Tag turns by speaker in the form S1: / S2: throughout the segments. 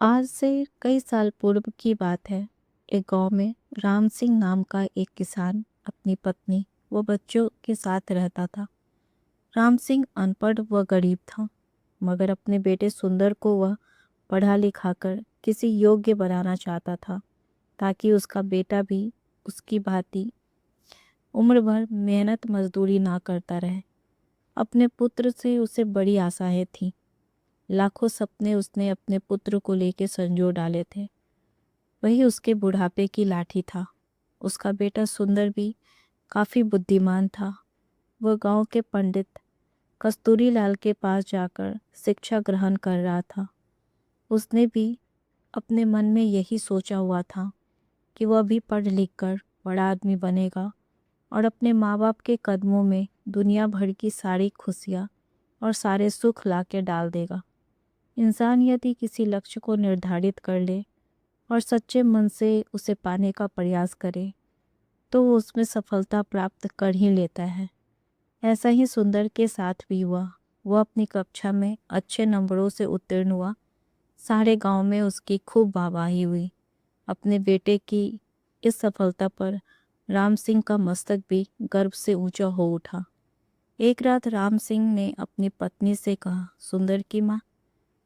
S1: आज से कई साल पूर्व की बात है। एक गांव में राम सिंह नाम का एक किसान अपनी पत्नी व बच्चों के साथ रहता था। राम सिंह अनपढ़ व गरीब था, मगर अपने बेटे सुंदर को वह पढ़ा लिखाकर किसी योग्य बनाना चाहता था, ताकि उसका बेटा भी उसकी भांति उम्र भर मेहनत मजदूरी ना करता रहे। अपने पुत्र से उसे बड़ी आशाएं थीं। लाखों सपने उसने अपने पुत्र को लेकर संजो डाले थे। वही उसके बुढ़ापे की लाठी था। उसका बेटा सुंदर भी काफी बुद्धिमान था। वह गांव के पंडित कस्तूरी लाल के पास जाकर शिक्षा ग्रहण कर रहा था। उसने भी अपने मन में यही सोचा हुआ था कि वह भी पढ़ लिख कर बड़ा आदमी बनेगा और अपने माँ बाप के कदमों में दुनिया भर की सारी खुशियाँ और सारे सुख ला के डाल देगा। इंसान यदि किसी लक्ष्य को निर्धारित कर ले और सच्चे मन से उसे पाने का प्रयास करे, तो वो उसमें सफलता प्राप्त कर ही लेता है। ऐसा ही सुंदर के साथ भी हुआ। वह अपनी कक्षा में अच्छे नंबरों से उत्तीर्ण हुआ। सारे गांव में उसकी खूब वाहवाही हुई। अपने बेटे की इस सफलता पर राम सिंह का मस्तक भी गर्व से ऊंचा हो उठा। एक रात राम सिंह ने अपनी पत्नी से कहा, सुंदर की माँ,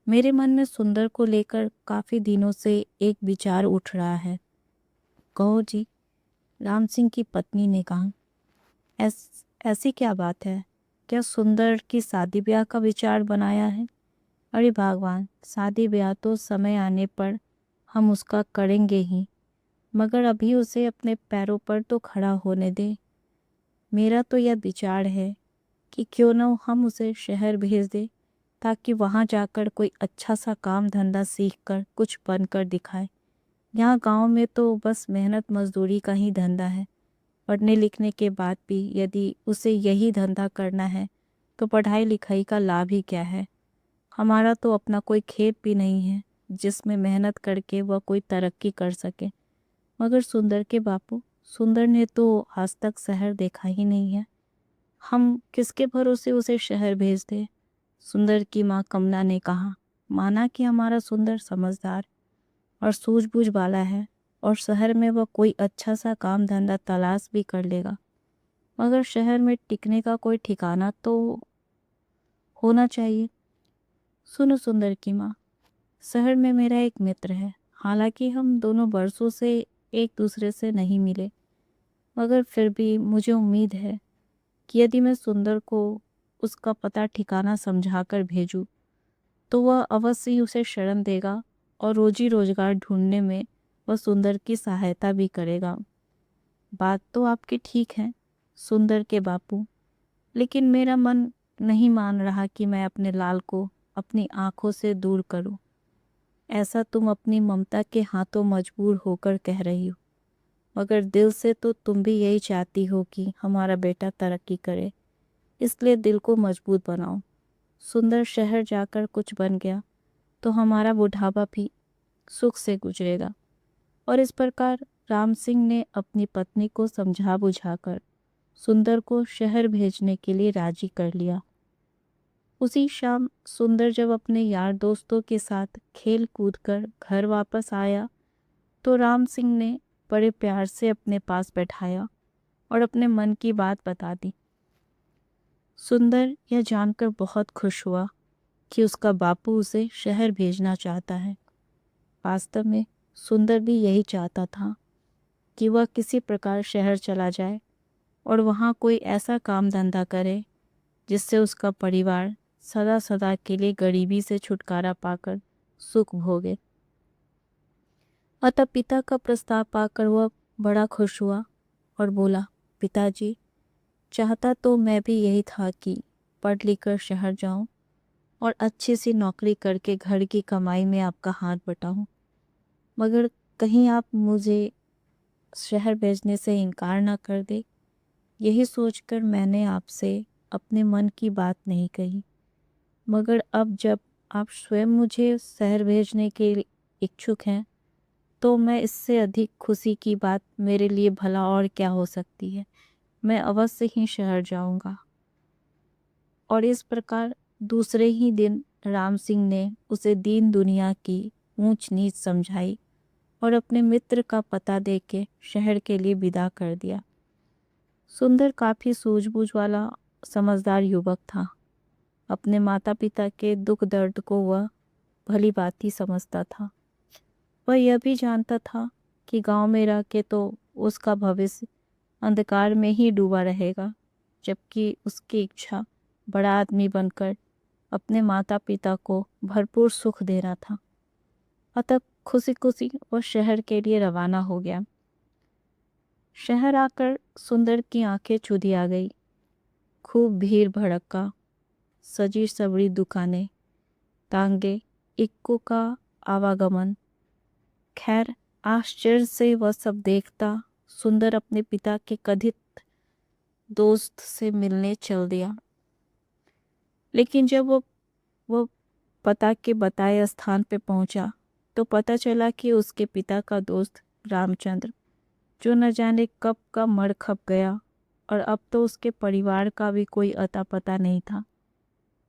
S1: मेरे मन में सुंदर को लेकर काफी दिनों से एक विचार उठ रहा है। कहो जी, राम सिंह की पत्नी ने कहा। ऐसी क्या बात है? क्या सुंदर की शादी ब्याह का विचार बनाया है? अरे भगवान, शादी ब्याह तो समय आने पर हम उसका करेंगे ही, मगर अभी उसे अपने पैरों पर तो खड़ा होने दे। मेरा तो यह विचार है कि क्यों न हम उसे शहर भेज दे, ताकि वहाँ जाकर कोई अच्छा सा काम धंधा सीख कर कुछ बनकर दिखाए। यहाँ गांव में तो बस मेहनत मजदूरी का ही धंधा है। पढ़ने लिखने के बाद भी यदि उसे यही धंधा करना है तो पढ़ाई लिखाई का लाभ ही क्या है? हमारा तो अपना कोई खेत भी नहीं है जिसमें मेहनत करके वह कोई तरक्की कर सके। मगर सुंदर के बापू, सुंदर ने तो आज तक शहर देखा ही नहीं है। हम किसके भरोसे उसे शहर भेज दें? सुंदर की माँ कमला ने कहा। माना कि हमारा सुंदर समझदार और सूझबूझ वाला है और शहर में वह कोई अच्छा सा काम धंधा तलाश भी कर लेगा, मगर शहर में टिकने का कोई ठिकाना तो होना चाहिए। सुनो सुंदर की माँ, शहर में मेरा एक मित्र है। हालांकि हम दोनों बरसों से एक दूसरे से नहीं मिले, मगर फिर भी मुझे उम्मीद है कि यदि मैं सुंदर को उसका पता ठिकाना समझा कर भेजूं, तो वह अवश्य ही उसे शरण देगा और रोजी रोजगार ढूंढने में वह सुंदर की सहायता भी करेगा। बात तो आपकी ठीक है सुंदर के बापू, लेकिन मेरा मन नहीं मान रहा कि मैं अपने लाल को अपनी आंखों से दूर करूं। ऐसा तुम अपनी ममता के हाथों मजबूर होकर कह रही हो, मगर दिल से तो तुम भी यही चाहती हो कि हमारा बेटा तरक्की करे। इसलिए दिल को मजबूत बनाओ। सुंदर शहर जाकर कुछ बन गया तो हमारा बुढ़ापा भी सुख से गुजरेगा। और इस प्रकार राम सिंह ने अपनी पत्नी को समझा बुझाकर सुंदर को शहर भेजने के लिए राजी कर लिया। उसी शाम सुंदर जब अपने यार दोस्तों के साथ खेल कूद कर घर वापस आया, तो राम सिंह ने बड़े प्यार से अपने पास बैठाया और अपने मन की बात बता दी। सुंदर यह जानकर बहुत खुश हुआ कि उसका बापू उसे शहर भेजना चाहता है। वास्तव में सुंदर भी यही चाहता था कि वह किसी प्रकार शहर चला जाए और वहाँ कोई ऐसा काम धंधा करे जिससे उसका परिवार सदा सदा के लिए गरीबी से छुटकारा पाकर सुख भोगे। अतः पिता का प्रस्ताव पाकर वह बड़ा खुश हुआ और बोला, पिताजी, चाहता तो मैं भी यही था कि पढ़ लिख कर शहर जाऊं और अच्छी सी नौकरी करके घर की कमाई में आपका हाथ बटाऊं, मगर कहीं आप मुझे शहर भेजने से इनकार ना कर दे, यही सोचकर मैंने आपसे अपने मन की बात नहीं कही। मगर अब जब आप स्वयं मुझे शहर भेजने के इच्छुक हैं, तो मैं इससे अधिक खुशी की बात मेरे लिए भला और क्या हो सकती है। मैं अवश्य ही शहर जाऊंगा। और इस प्रकार दूसरे ही दिन राम सिंह ने उसे दीन दुनिया की ऊंच नीच समझाई और अपने मित्र का पता देके शहर के लिए विदा कर दिया। सुंदर काफ़ी सूझबूझ वाला समझदार युवक था। अपने माता पिता के दुख दर्द को वह भली भांति समझता था। वह यह भी जानता था कि गांव में रह के तो उसका भविष्य अंधकार में ही डूबा रहेगा, जबकि उसकी इच्छा बड़ा आदमी बनकर अपने माता पिता को भरपूर सुख देना था। अतः खुशी खुशी वह शहर के लिए रवाना हो गया। शहर आकर सुंदर की आंखें चुधी आ गई। खूब भीड़ भड़का, सजी सवरी दुकानें, तांगे, इक्कों का आवागमन। खैर, आश्चर्य से वह सब देखता सुंदर अपने पिता के कथित दोस्त से मिलने चल दिया। लेकिन जब वो पता के बताए स्थान पे पहुंचा तो पता चला कि उसके पिता का दोस्त रामचंद्र, जो न जाने कब का मर खप गया और अब तो उसके परिवार का भी कोई अता पता नहीं था।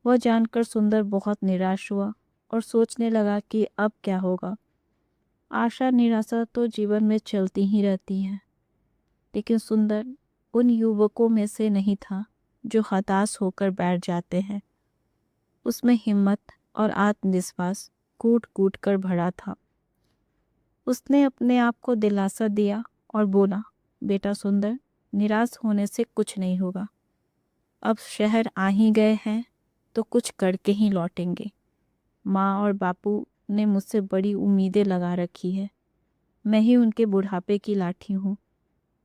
S1: वह जानकर सुंदर बहुत निराश हुआ और सोचने लगा कि अब क्या होगा। आशा निराशा तो जीवन में चलती ही रहती है, लेकिन सुंदर उन युवकों में से नहीं था जो हताश होकर बैठ जाते हैं। उसमें हिम्मत और आत्मविश्वास कूट कूट कर भरा था। उसने अपने आप को दिलासा दिया और बोला, बेटा सुंदर, निराश होने से कुछ नहीं होगा। अब शहर आ ही गए हैं तो कुछ करके ही लौटेंगे। माँ और बापू ने मुझसे बड़ी उम्मीदें लगा रखी है। मैं ही उनके बुढ़ापे की लाठी हूँ।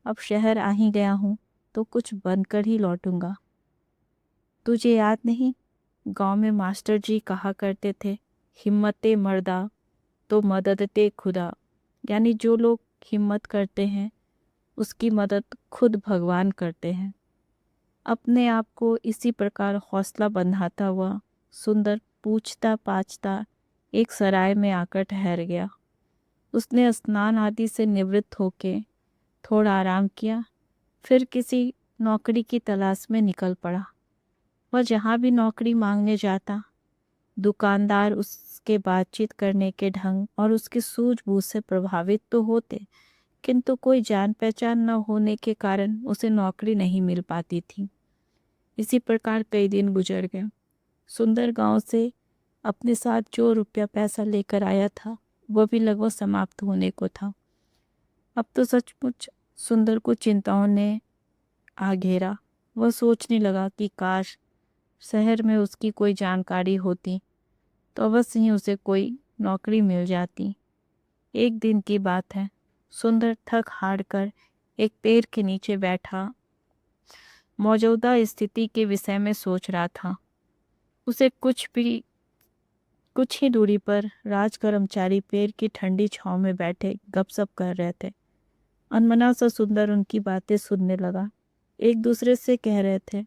S1: अब शहर आ ही गया हूँ तो कुछ बनकर ही लौटूंगा। तुझे याद नहीं, गांव में मास्टर जी कहा करते थे, हिम्मते मर्दा तो मददते खुदा। यानी जो लोग हिम्मत करते हैं उसकी मदद खुद भगवान करते हैं। अपने आप को इसी प्रकार हौसला बंधाता हुआ सुंदर पूछता पाछता एक सराय में आकर ठहर गया। उसने स्नान आदि से निवृत्त होके थोड़ा आराम किया, फिर किसी नौकरी की तलाश में निकल पड़ा। वह जहाँ भी नौकरी मांगने जाता, दुकानदार उसके बातचीत करने के ढंग और उसकी सूझबूझ से प्रभावित तो होते, किंतु कोई जान पहचान न होने के कारण उसे नौकरी नहीं मिल पाती थी। इसी प्रकार कई दिन गुजर गए। सुंदर गांव से अपने साथ जो रुपया पैसा लेकर आया था वह भी लगभग समाप्त होने को था। अब तो सचमुच सुंदर को चिंताओं ने आ घेरा। वह सोचने लगा कि काश शहर में उसकी कोई जानकारी होती तो अवश्य ही उसे कोई नौकरी मिल जाती। एक दिन की बात है, सुंदर थक हार कर एक पेड़ के नीचे बैठा मौजूदा स्थिति के विषय में सोच रहा था। उसे कुछ ही दूरी पर राज कर्मचारी पेड़ की ठंडी छांव में बैठे गपशप कर रहे थे। अनमना सा सुंदर उनकी बातें सुनने लगा। एक दूसरे से कह रहे थे,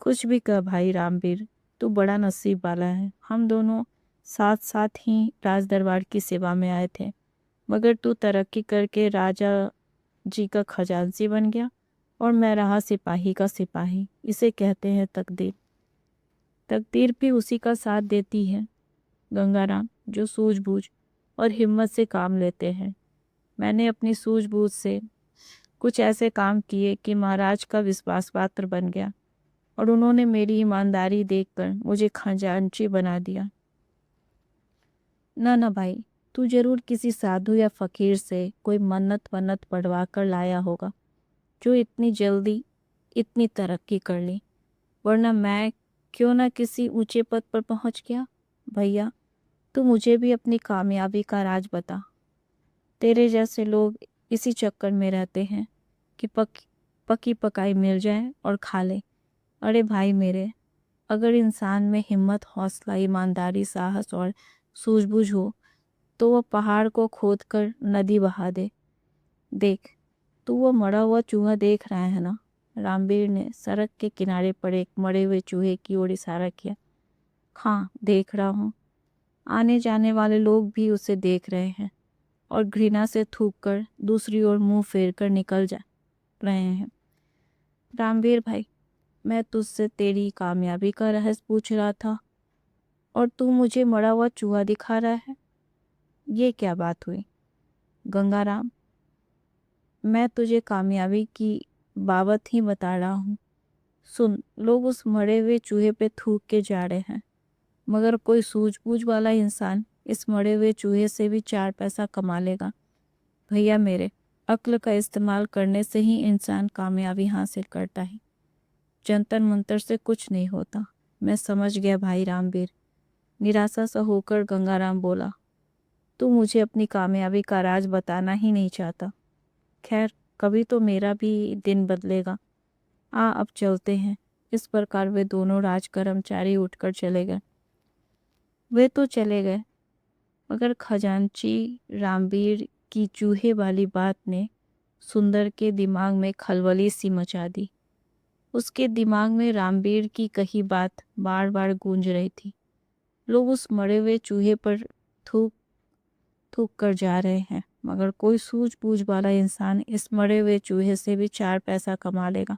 S1: कुछ भी कह भाई रामवीर, तू बड़ा नसीब वाला है। हम दोनों साथ साथ ही राज दरबार की सेवा में आए थे, मगर तू तरक्की करके राजा जी का खजांची बन गया और मैं रहा सिपाही का सिपाही। इसे कहते हैं तकदीर। तकदीर भी उसी का साथ देती है गंगाराम, जो सूझबूझ और हिम्मत से काम लेते हैं। मैंने अपनी सूझबूझ से कुछ ऐसे काम किए कि महाराज का विश्वास पात्र बन गया और उन्होंने मेरी ईमानदारी देखकर मुझे खजांची बना दिया। ना भाई, तू जरूर किसी साधु या फकीर से कोई मन्नत वन्नत पढ़वा कर लाया होगा, जो इतनी जल्दी इतनी तरक्की कर ली, वरना मैं क्यों ना किसी ऊंचे पद पर पहुंच गया। भैया, तू मुझे भी अपनी कामयाबी का राज बता। तेरे जैसे लोग इसी चक्कर में रहते हैं कि पकी पकाई मिल जाए और खा ले। अरे भाई मेरे, अगर इंसान में हिम्मत, हौसला, ईमानदारी, साहस और सूझबूझ हो तो वह पहाड़ को खोद कर नदी बहा दे। देख, तू वो मरा हुआ चूहा देख रहा है ना? रामवीर ने सड़क के किनारे पड़े एक मरे हुए चूहे की ओर इशारा किया। हाँ, देख रहा हूँ। आने जाने वाले लोग भी उसे देख रहे हैं और घृणा से थूक कर दूसरी ओर मुंह फेर कर निकल जा रहे हैं। रामवीर भाई, मैं तुझसे तेरी कामयाबी का रहस्य पूछ रहा था और तू मुझे मरा हुआ चूहा दिखा रहा है। ये क्या बात हुई? गंगाराम, मैं तुझे कामयाबी की बाबत ही बता रहा हूँ। सुन, लोग उस मरे हुए चूहे पे थूक के जा रहे हैं, मगर कोई सूझबूझ वाला इंसान इस मरे हुए चूहे से भी 4 पैसा कमा लेगा। भैया मेरे, अक्ल का इस्तेमाल करने से ही इंसान कामयाबी हासिल करता है, जंतर मंतर से कुछ नहीं होता। मैं समझ गया भाई रामवीर। निराशा सा होकर गंगाराम बोला, तू मुझे अपनी कामयाबी का राज बताना ही नहीं चाहता। खैर, कभी तो मेरा भी दिन बदलेगा। आ, अब चलते हैं। इस प्रकार वे दोनों राज कर्मचारी उठकर चले गए। वे तो चले गए, मगर खजांची रामवीर की चूहे वाली बात ने सुंदर के दिमाग में खलबली सी मचा दी। उसके दिमाग में रामवीर की कही बात बार बार गूंज रही थी। लोग उस मरे हुए चूहे पर थूक थूक कर जा रहे हैं, मगर कोई सूझबूझ वाला इंसान इस मरे हुए चूहे से भी 4 पैसा कमा लेगा।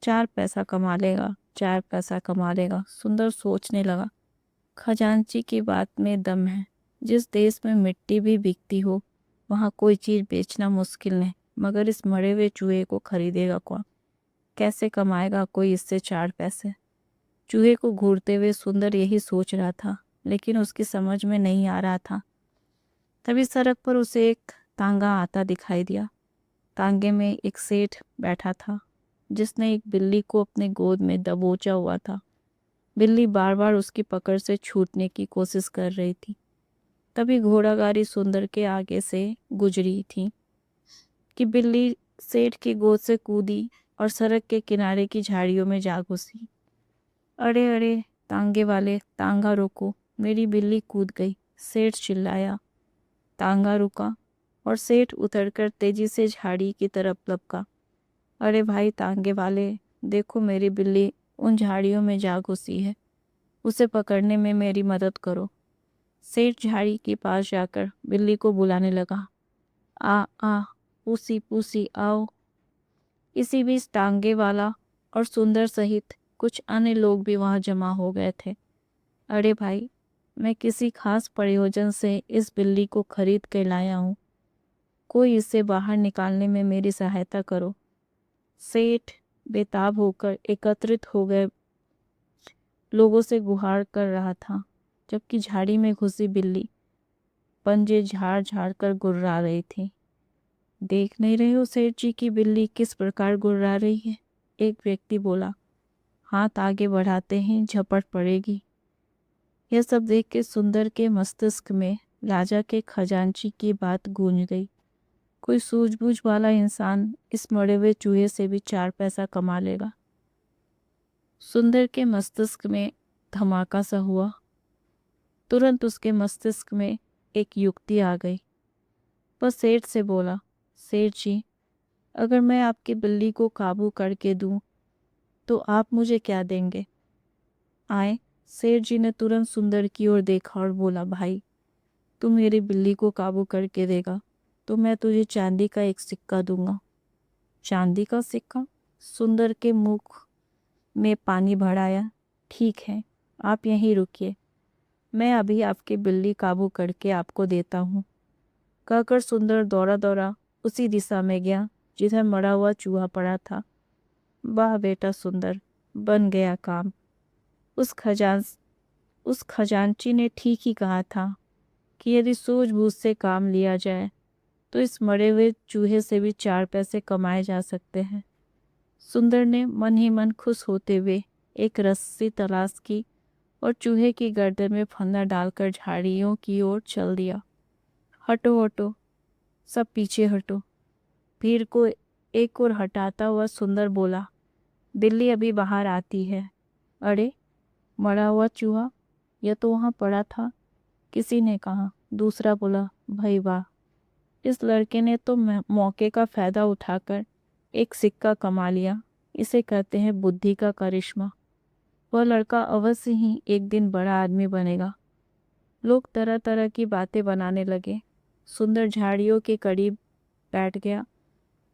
S1: 4 पैसा कमा लेगा, 4 पैसा कमा लेगा। सुंदर सोचने लगा, खजांची की बात में दम है। जिस देश में मिट्टी भी बिकती हो, वहाँ कोई चीज़ बेचना मुश्किल नहीं, मगर इस मरे हुए चूहे को खरीदेगा कौन? कैसे कमाएगा कोई इससे 4 पैसे? चूहे को घूरते हुए सुंदर यही सोच रहा था, लेकिन उसकी समझ में नहीं आ रहा था। तभी सड़क पर उसे एक तांगा आता दिखाई दिया। तांगे में एक सेठ बैठा था, जिसने एक बिल्ली को अपने गोद में दबोचा हुआ था। बिल्ली बार बार उसकी पकड़ से छूटने की कोशिश कर रही थी। तभी घोड़ा गाड़ी सुंदर के आगे से गुजरी थी कि बिल्ली सेठ की गोद से कूदी और सड़क के किनारे की झाड़ियों में जा घुसी। अरे अरे, तांगे वाले, तांगा रोको, मेरी बिल्ली कूद गई, सेठ चिल्लाया। तांगा रुका और सेठ उतरकर तेजी से झाड़ी की तरफ लपका। अरे भाई तांगे वाले, देखो मेरी बिल्ली उन झाड़ियों में जा घुसी है, उसे पकड़ने में मेरी मदद करो। सेठ झाड़ी के पास जाकर बिल्ली को बुलाने लगा। आ आ, पूसी पूसी आओ। इसी बीच टांगे वाला और सुंदर सहित कुछ अन्य लोग भी वहां जमा हो गए थे। अरे भाई, मैं किसी खास प्रयोजन से इस बिल्ली को खरीद कर लाया हूँ, कोई इसे बाहर निकालने में मेरी सहायता करो। सेठ बेताब होकर एकत्रित हो गए लोगों से गुहार कर रहा था, जबकि झाड़ी में घुसी बिल्ली पंजे झाड़ झाड़ कर गुर्रा रही थी। देख नहीं रहे हो सेठ जी की बिल्ली किस प्रकार गुर्रा रही है? एक व्यक्ति बोला। हाथ आगे बढ़ाते ही झपट पड़ेगी। यह सब देख के सुंदर के मस्तिष्क में राजा के खजांची की बात गूंज गई। कोई सूझबूझ वाला इंसान इस मरे हुए चूहे से भी 4 पैसा कमा लेगा। सुंदर के मस्तिष्क में धमाका सा हुआ। तुरंत उसके मस्तिष्क में एक युक्ति आ गई। वह सेठ से बोला, सेठ जी, अगर मैं आपकी बिल्ली को काबू करके दूं, तो आप मुझे क्या देंगे? आए। सेठ जी ने तुरंत सुंदर की ओर देखा और बोला, भाई, तू मेरी बिल्ली को काबू करके देगा तो मैं तुझे चांदी का एक सिक्का दूंगा। चांदी का सिक्का? सुंदर के मुख में पानी भर आया। ठीक है, आप यहीं रुकिए, मैं अभी आपकी बिल्ली काबू करके आपको देता हूँ। कहकर सुंदर दौड़ा दौड़ा उसी दिशा में गया जिधर मरा हुआ चूहा पड़ा था। वाह बेटा सुंदर, बन गया काम। उस खजांची ने ठीक ही कहा था कि यदि सूझबूझ से काम लिया जाए तो इस मरे हुए चूहे से भी 4 पैसे कमाए जा सकते हैं। सुंदर ने मन ही मन खुश होते हुए एक रस्सी तलाश की और चूहे की गर्दन में फंदा डालकर झाड़ियों की ओर चल दिया। हटो हटो, सब पीछे हटो। भीड़ को एक ओर हटाता हुआ सुंदर बोला, बिल्ली अभी बाहर आती है। अरे, मरा हुआ चूहा, यह तो वहाँ पड़ा था, किसी ने कहा। दूसरा बोला, भाई वाह, इस लड़के ने तो मौके का फायदा उठाकर एक सिक्का कमा लिया। इसे कहते हैं बुद्धि का करिश्मा। वह लड़का अवश्य ही एक दिन बड़ा आदमी बनेगा। लोग तरह तरह की बातें बनाने लगे। सुंदर झाड़ियों के करीब बैठ गया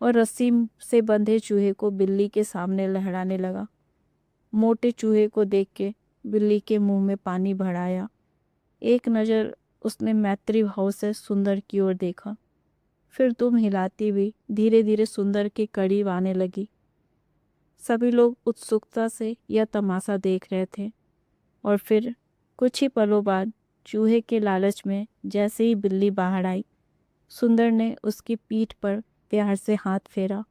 S1: और रस्सी से बंधे चूहे को बिल्ली के सामने लहराने लगा। मोटे चूहे को देख के बिल्ली के मुंह में पानी भर आया। एक नज़र उसने मैत्री भाव से सुंदर की ओर देखा। फिर दुम हिलाती हुई धीरे धीरे सुंदर के करीब आने लगी। सभी लोग उत्सुकता से यह तमाशा देख रहे थे और फिर कुछ ही पलों बाद चूहे के लालच में जैसे ही बिल्ली बाहर आई, सुंदर ने उसकी पीठ पर प्यार से हाथ फेरा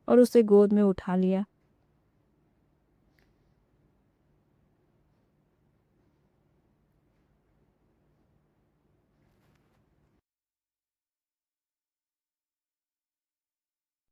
S1: और उसे गोद में उठा लिया।